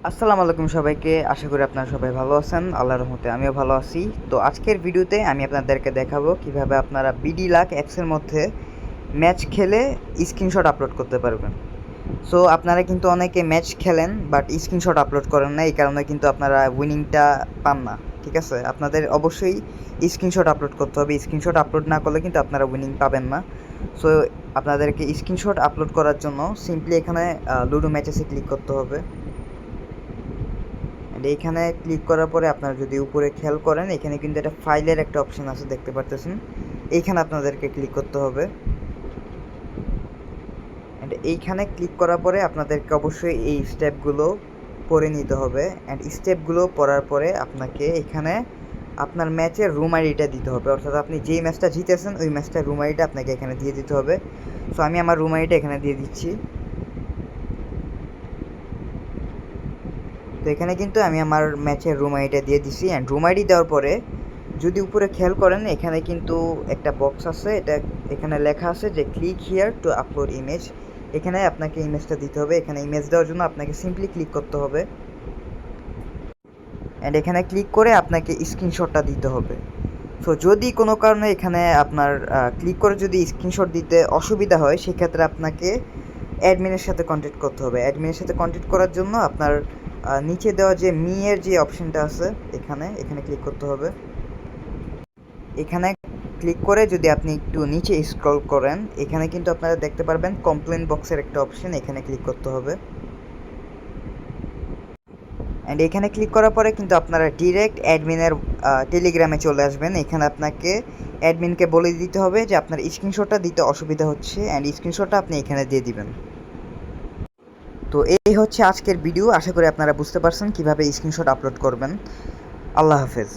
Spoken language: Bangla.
আসসালামু আলাইকুম সবাইকে। আশা করি আপনারা সবাই ভালো আছেন। আল্লাহর রহমতে আমিও ভালো আছি। তো আজকের ভিডিওতে আমি আপনাদেরকে দেখাবো কিভাবে আপনারা বিডি লাক অ্যাপসের মধ্যে ম্যাচ খেলে স্ক্রিনশট আপলোড করতে পারবেন। সো আপনারা কিন্তু অনেকে ম্যাচ খেলেন বাট স্ক্রিনশট আপলোড করেন না, এই কারণে কিন্তু আপনারা উইনিংটা পান না। ঠিক আছে, আপনাদের অবশ্যই স্ক্রিনশট আপলোড করতে হবে। স্ক্রিনশট আপলোড না করলে কিন্তু আপনারা উইনিং পাবেন না। সো আপনাদেরকে স্ক্রিনশট আপলোড করার জন্য সিম্পলি এখানে লুডো ম্যাচেসে ক্লিক করতে হবে। এইখানে ক্লিক করার পরে আপনারা যদি উপরে খেয়াল করেন, এখানে কিন্তু একটা ফাইলের একটা অপশন আছে, দেখতে পারতেছেন। এইখানে আপনাদেরকে ক্লিক করতে হবে। অ্যান্ড এইখানে ক্লিক করার পরে আপনাদেরকে অবশ্যই এই স্টেপগুলো পড়ে নিতে হবে। অ্যান্ড স্টেপগুলো পড়ার পরে আপনাকে এখানে আপনার ম্যাচের রুম আইডিটা দিতে হবে, অর্থাৎ আপনি যেই ম্যাচটা জিতেছেন ওই ম্যাচটার রুম আইডিটা আপনাকে এখানে দিয়ে দিতে হবে। সো আমি আমার রুম আইডিটা এখানে দিয়ে দিচ্ছি। তো এখানে কিন্তু আমি আমার ম্যাচের রুম আইডিটা দিয়ে দিছি। অ্যান্ড রুম আইডি দেওয়ার পরে যদি উপরে খেয়াল করেন, এখানে কিন্তু একটা বক্স আছে, এখানে লেখা আছে যে click here two upload image. এখানে আপনাকে ইমেজটা দিতে হবে। এখানে ইমেজ দেওয়ার জন্য আপনাকে সিম্পলি ক্লিক করতে হবে। অ্যান্ড এখানে ক্লিক করে আপনাকে স্ক্রিনশটটা দিতে হবে। সো যদি কোনো কারণে এখানে আপনার ক্লিক করে যদি স্ক্রিনশট দিতে অসুবিধা হয়, সেক্ষেত্রে আপনাকে অ্যাডমিনের সাথে কন্ট্যাক্ট করতে হবে। অ্যাডমিনের সাথে কন্ট্যাক্ট করার জন্য আপনার নিচে দেওয়া যে এর যে অপশনটা আছে, এখানে ক্লিক করতে হবে। এখানে ক্লিক করে যদি আপনি একটু নিচে স্ক্রল করেন, এখানে কিন্তু আপনারা দেখতে পারবেন কমপ্লেন বক্সের একটা অপশন, এখানে ক্লিক করতে হবে। অ্যান্ড এখানে ক্লিক করার পরে কিন্তু আপনারা ডিরেক্ট অ্যাডমিনের টেলিগ্রামে চলে আসবেন। এখানে আপনাকে অ্যাডমিনকে বলে দিতে হবে যে আপনার স্ক্রিনশটটা দিতে অসুবিধা হচ্ছে, অ্যান্ড স্ক্রিনশটটা আপনি এখানে দিয়ে দিবেন। তো এই হচ্ছে আজকের ভিডিও। আশা করি আপনারা বুঝতে পারছেন কীভাবে স্ক্রিনশট আপলোড করবেন। আল্লাহ হাফেজ।